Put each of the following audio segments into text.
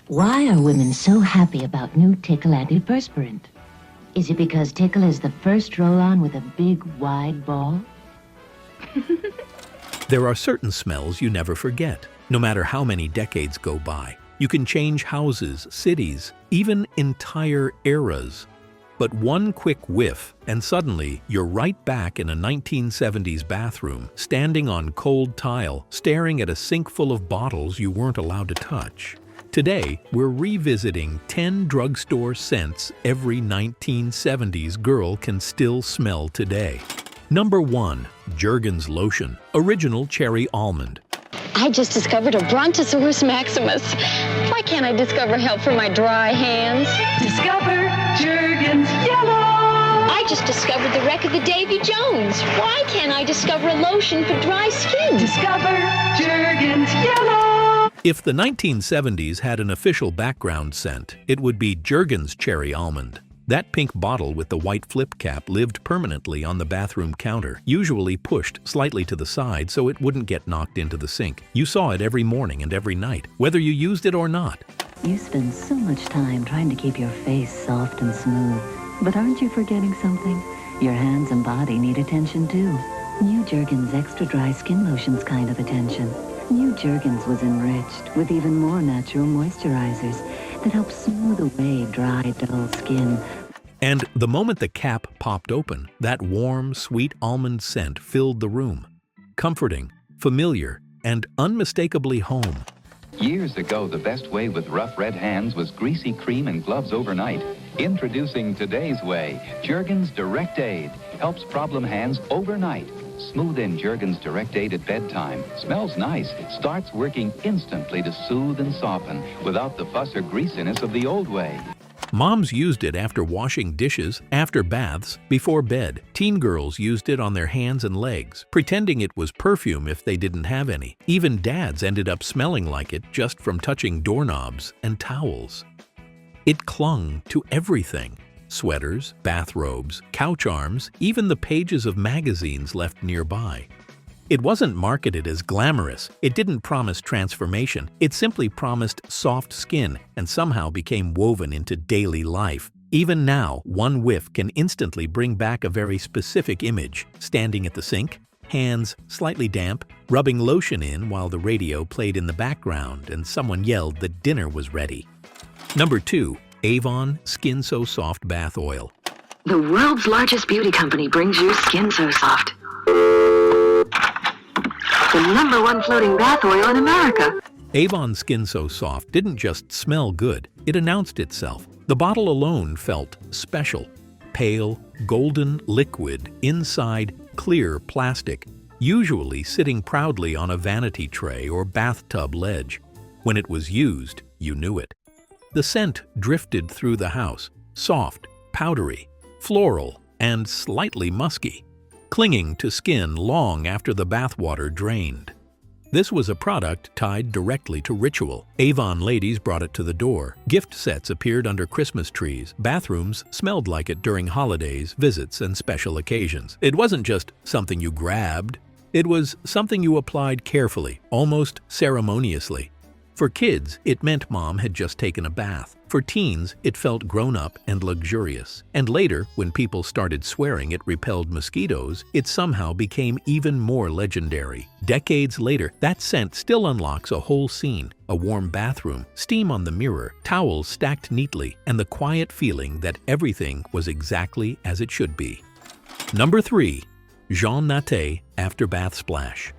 Why are women so happy about new Tickle antiperspirant? Is it because Tickle is the first roll-on with a big, wide ball? There are certain smells you never forget, no matter how many decades go by. You can change houses, cities, even entire eras. But one quick whiff, and suddenly you're right back in a 1970s bathroom, standing on cold tile, staring at a sink full of bottles you weren't allowed to touch. Today, we're revisiting 10 drugstore scents every 1970s girl can still smell today. Number 1. Jergens Lotion, Original Cherry Almond. I just discovered a Brontosaurus maximus. Why can't I discover help for my dry hands? Discover Jergens Yellow. I just discovered the wreck of the Davy Jones. Why can't I discover a lotion for dry skin? Discover Jergens Yellow. If the 1970s had an official background scent, it would be Jergens Cherry Almond. That pink bottle with the white flip cap lived permanently on the bathroom counter, usually pushed slightly to the side so it wouldn't get knocked into the sink. You saw it every morning and every night, whether you used it or not. You spend so much time trying to keep your face soft and smooth. But aren't you forgetting something? Your hands and body need attention too. New Jergens Extra Dry Skin Lotion's kind of attention. New Jergens was enriched with even more natural moisturizers that help smooth away dry, dull skin. And the moment the cap popped open, that warm, sweet almond scent filled the room. Comforting, familiar, and unmistakably home. Years ago, the best way with rough red hands was greasy cream and gloves overnight. Introducing today's way, Jergens Direct Aid helps problem hands overnight. Smooth in Jergens Direct Aid at bedtime. Smells nice. Starts working instantly to soothe and soften without the fuss or greasiness of the old way. Moms used it after washing dishes, after baths, before bed. Teen girls used it on their hands and legs, pretending it was perfume if they didn't have any. Even dads ended up smelling like it just from touching doorknobs and towels. It clung to everything. Sweaters, bathrobes, couch arms, even the pages of magazines left nearby. It wasn't marketed as glamorous. It didn't promise transformation. It simply promised soft skin and somehow became woven into daily life. Even now, one whiff can instantly bring back a very specific image. Standing at the sink, hands slightly damp, rubbing lotion in while the radio played in the background and someone yelled that dinner was ready. Number 2. Avon Skin-So-Soft Bath Oil. The world's largest beauty company brings you Skin-So-Soft. The #1 floating bath oil in America. Avon Skin-So-Soft didn't just smell good, it announced itself. The bottle alone felt special. Pale, golden liquid inside clear plastic, usually sitting proudly on a vanity tray or bathtub ledge. When it was used, you knew it. The scent drifted through the house, soft, powdery, floral, and slightly musky, clinging to skin long after the bathwater drained. This was a product tied directly to ritual. Avon ladies brought it to the door. Gift sets appeared under Christmas trees. Bathrooms smelled like it during holidays, visits, and special occasions. It wasn't just something you grabbed. It was something you applied carefully, almost ceremoniously. For kids, it meant mom had just taken a bath. For teens, it felt grown-up and luxurious. And later, when people started swearing it repelled mosquitoes, it somehow became even more legendary. Decades later, that scent still unlocks a whole scene, a warm bathroom, steam on the mirror, towels stacked neatly, and the quiet feeling that everything was exactly as it should be. Number 3. Jean Naté Afterbath Splash.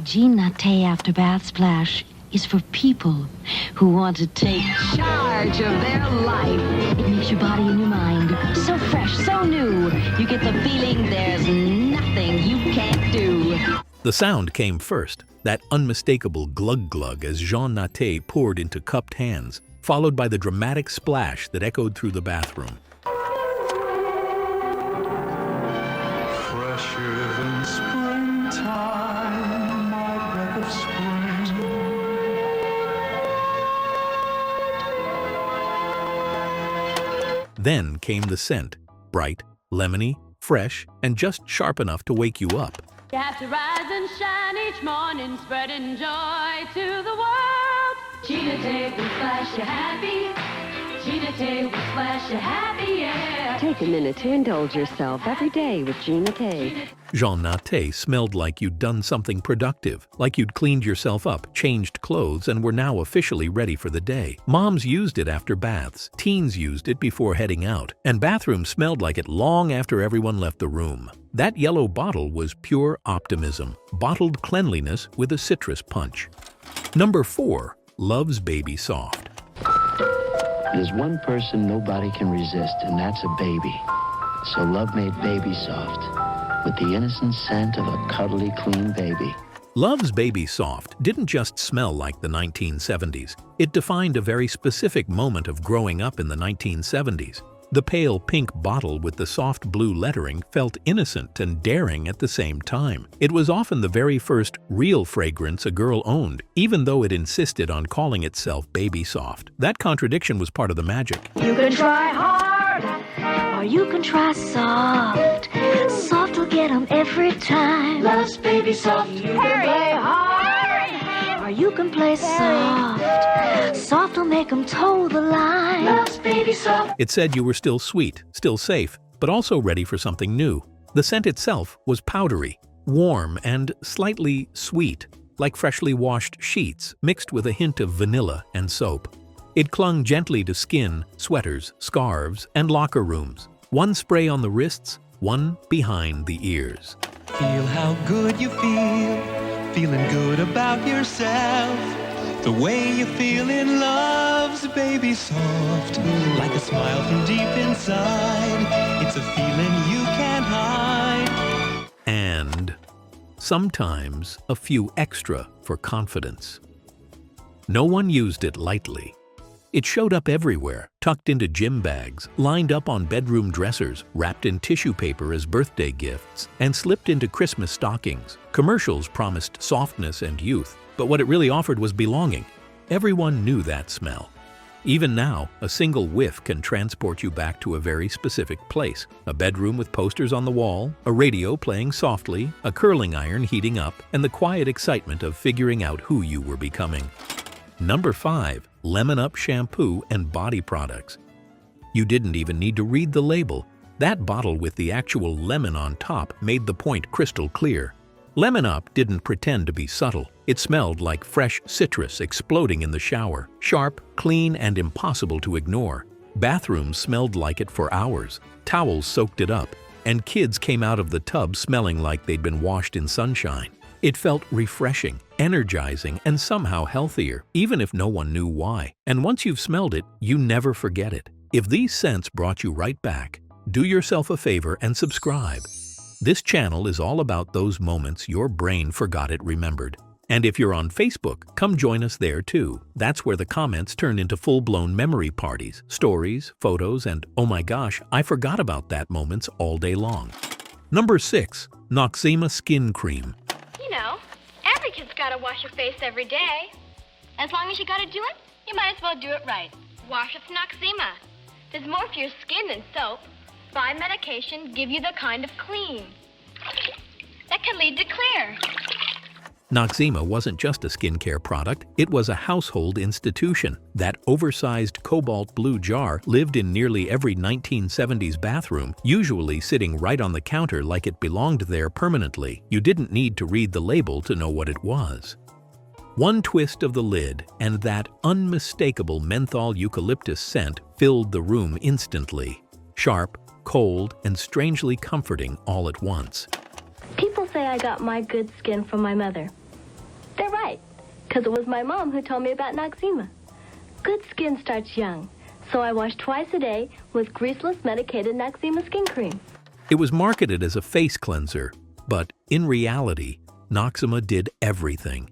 Jean Naté Afterbath Splash is for people who want to take charge of their life. It makes your body and your mind so fresh, so new. You get the feeling there's nothing you can't do. The sound came first, that unmistakable glug-glug as Jean Naté poured into cupped hands, followed by the dramatic splash that echoed through the bathroom. Fresher than springtime, my breath of spring. Then came the scent, bright, lemony, fresh, and just sharp enough to wake you up. You have to rise and shine each morning, spreading joy to the world. Naté will splash you happy. Naté will splash you happy, yeah. Take a minute to indulge yourself every day with Naté. Jean Naté smelled like you'd done something productive, like you'd cleaned yourself up, changed clothes, and were now officially ready for the day. Moms used it after baths, teens used it before heading out, and bathrooms smelled like it long after everyone left the room. That yellow bottle was pure optimism, bottled cleanliness with a citrus punch. Number 4. Love's Baby Soft. There's one person nobody can resist, and that's a baby. So Love made Baby Soft, with the innocent scent of a cuddly, clean baby. Love's Baby Soft didn't just smell like the 1970s. It defined a very specific moment of growing up in the 1970s. The pale pink bottle with the soft blue lettering felt innocent and daring at the same time. It was often the very first real fragrance a girl owned, even though it insisted on calling itself Baby Soft. That contradiction was part of the magic. You can try hard, or you can try soft. Soft will get 'em every time. Love's Baby Soft. You can play hard, or you can play soft. Soft will make 'em toe the line. Love's Baby Soft. It said you were still sweet, still safe, but also ready for something new. The scent itself was powdery, warm, and slightly sweet, like freshly washed sheets mixed with a hint of vanilla and soap. It clung gently to skin, sweaters, scarves, and locker rooms. One spray on the wrists, one behind the ears. Feel how good you feel, feeling good about yourself. The way you feel in Love's Baby Soft, like a smile from deep inside. It's a feeling you can't hide. And sometimes a few extra for confidence. No one used it lightly. It showed up everywhere, tucked into gym bags, lined up on bedroom dressers, wrapped in tissue paper as birthday gifts, and slipped into Christmas stockings. Commercials promised softness and youth, but what it really offered was belonging. Everyone knew that smell. Even now, a single whiff can transport you back to a very specific place. A bedroom with posters on the wall, a radio playing softly, a curling iron heating up, and the quiet excitement of figuring out who you were becoming. Number 5. Lemonup shampoo and body products. You didn't even need to read the label. That bottle with the actual lemon on top made the point crystal clear. Lemonup didn't pretend to be subtle. It smelled like fresh citrus exploding in the shower, sharp, clean, and impossible to ignore. Bathrooms smelled like it for hours, towels soaked it up, and kids came out of the tub smelling like they'd been washed in sunshine. It felt refreshing, energizing, and somehow healthier, even if no one knew why. And once you've smelled it, you never forget it. If these scents brought you right back, do yourself a favor and subscribe. This channel is all about those moments your brain forgot it remembered. And if you're on Facebook, come join us there too. That's where the comments turn into full-blown memory parties, stories, photos, and oh my gosh, I forgot about that moments all day long. Number 6. Noxzema Skin Cream. You know, every kid's gotta wash your face every day. As long as you gotta do it, you might as well do it right. Wash with Noxzema. There's more for your skin than soap. 5 medications give you the kind of clean that can lead to clear. Noxzema wasn't just a skincare product, it was a household institution. That oversized cobalt blue jar lived in nearly every 1970s bathroom, usually sitting right on the counter like it belonged there permanently. You didn't need to read the label to know what it was. One twist of the lid, and that unmistakable menthol eucalyptus scent filled the room instantly. Sharp, cold, and strangely comforting all at once. People say I got my good skin from my mother. They're right, because it was my mom who told me about Noxzema. Good skin starts young, so I wash twice a day with greaseless medicated Noxzema skin cream. It was marketed as a face cleanser, but in reality, Noxzema did everything.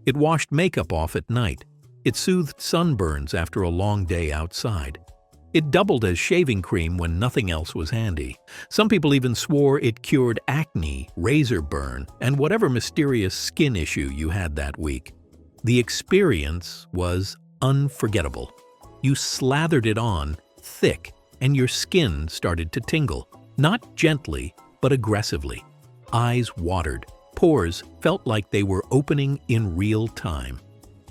It washed makeup off at night. It soothed sunburns after a long day outside. It doubled as shaving cream when nothing else was handy. Some people even swore it cured acne, razor burn, and whatever mysterious skin issue you had that week. The experience was unforgettable. You slathered it on thick, and your skin started to tingle. Not gently, but aggressively. Eyes watered. Pores felt like they were opening in real time.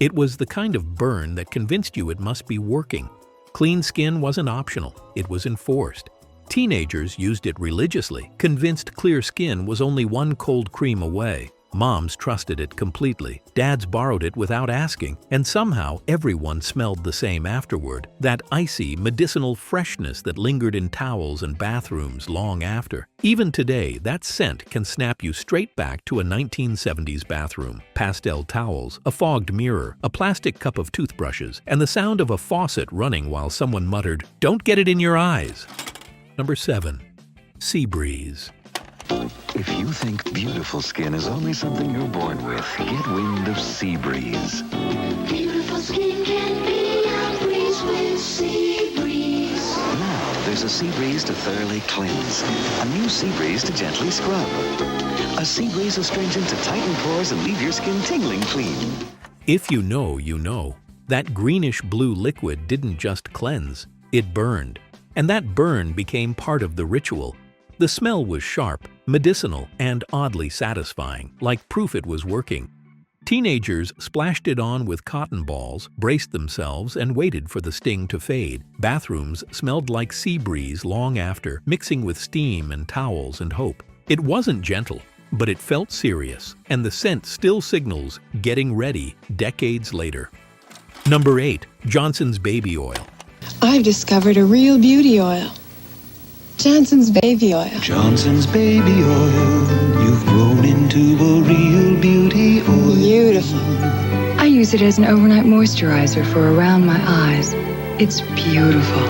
It was the kind of burn that convinced you it must be working. Clean skin wasn't optional, it was enforced. Teenagers used it religiously, convinced clear skin was only one cold cream away. Moms trusted it completely, dads borrowed it without asking, and somehow everyone smelled the same afterward, that icy, medicinal freshness that lingered in towels and bathrooms long after. Even today, that scent can snap you straight back to a 1970s bathroom. Pastel towels, a fogged mirror, a plastic cup of toothbrushes, and the sound of a faucet running while someone muttered, "Don't get it in your eyes." Number 7. Sea Breeze. If you think beautiful skin is only something you're born with, get wind of Sea Breeze. Beautiful skin can be a breeze with Sea Breeze. Now there's a Sea Breeze to thoroughly cleanse, a new Sea Breeze to gently scrub, a Sea Breeze astringent to tighten pores and leave your skin tingling clean. If you know, you know. That greenish-blue liquid didn't just cleanse, it burned. And that burn became part of the ritual. The smell was sharp, medicinal, and oddly satisfying, like proof it was working. Teenagers splashed it on with cotton balls, braced themselves, and waited for the sting to fade. Bathrooms smelled like Sea Breeze long after, mixing with steam and towels and hope. It wasn't gentle, but it felt serious, and the scent still signals getting ready decades later. Number 8. Johnson's Baby Oil. I've discovered a real beauty oil. Johnson's Baby Oil. Johnson's Baby Oil. You've grown into a real beauty oil. Beautiful. I use it as an overnight moisturizer for around my eyes. It's beautiful.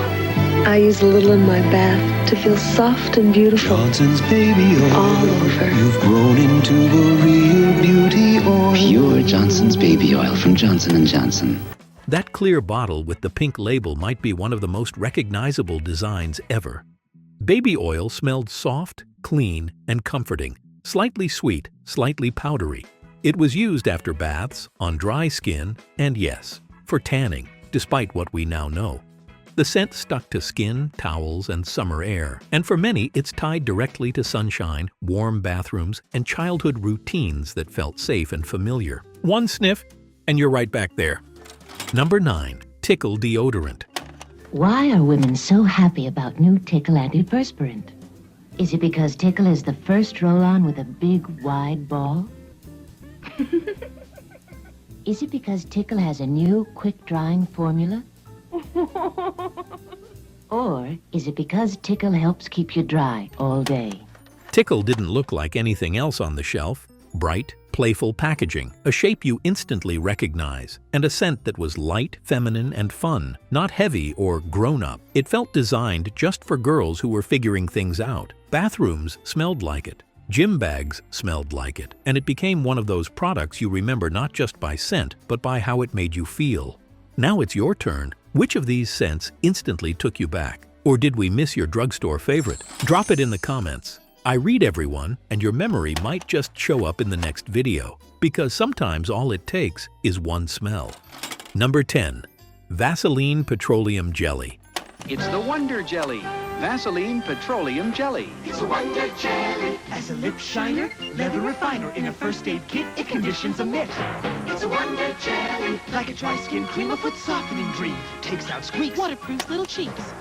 I use a little in my bath to feel soft and beautiful. Johnson's Baby Oil. All over. You've grown into a real beauty oil. Pure Johnson's Baby Oil from Johnson & Johnson. That clear bottle with the pink label might be one of the most recognizable designs ever. Baby oil smelled soft, clean, and comforting, slightly sweet, slightly powdery. It was used after baths, on dry skin, and yes, for tanning, despite what we now know. The scent stuck to skin, towels, and summer air, and for many it's tied directly to sunshine, warm bathrooms, and childhood routines that felt safe and familiar. One sniff, and you're right back there. Number 9. Tickle deodorant. Why are women so happy about new Tickle antiperspirant? Is it because Tickle is the first roll-on with a big, wide ball? Is it because Tickle has a new, quick-drying formula? Or is it because Tickle helps keep you dry all day? Tickle didn't look like anything else on the shelf. Bright, playful packaging, a shape you instantly recognize, and a scent that was light, feminine, and fun, not heavy or grown-up. It felt designed just for girls who were figuring things out. Bathrooms smelled like it. Gym bags smelled like it. And it became one of those products you remember not just by scent, but by how it made you feel. Now it's your turn. Which of these scents instantly took you back? Or did we miss your drugstore favorite? Drop it in the comments. I read everyone, and your memory might just show up in the next video, because sometimes all it takes is one smell. Number 10. Vaseline Petroleum Jelly. It's the Wonder Jelly, Vaseline Petroleum Jelly. It's a Wonder Jelly. As a lip shiner, leather refiner in a first aid kit, it conditions a mitt. It's a Wonder Jelly. Like a dry skin cream, a foot softening dream. Takes out squeaks, waterproofs little cheeks.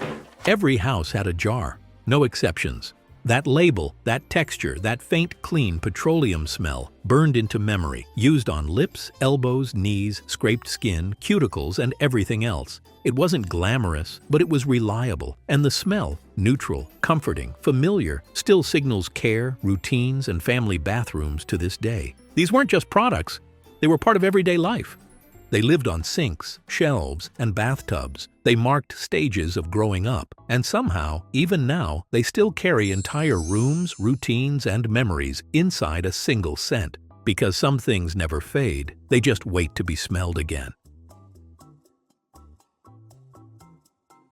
Every house had a jar, no exceptions. That label, that texture, that faint, clean petroleum smell burned into memory, used on lips, elbows, knees, scraped skin, cuticles, and everything else. It wasn't glamorous, but it was reliable, and the smell, neutral, comforting, familiar, still signals care, routines, and family bathrooms to this day. These weren't just products, they were part of everyday life. They lived on sinks, shelves, and bathtubs. They marked stages of growing up, and somehow, even now, they still carry entire rooms, routines, and memories inside a single scent. Because some things never fade, they just wait to be smelled again.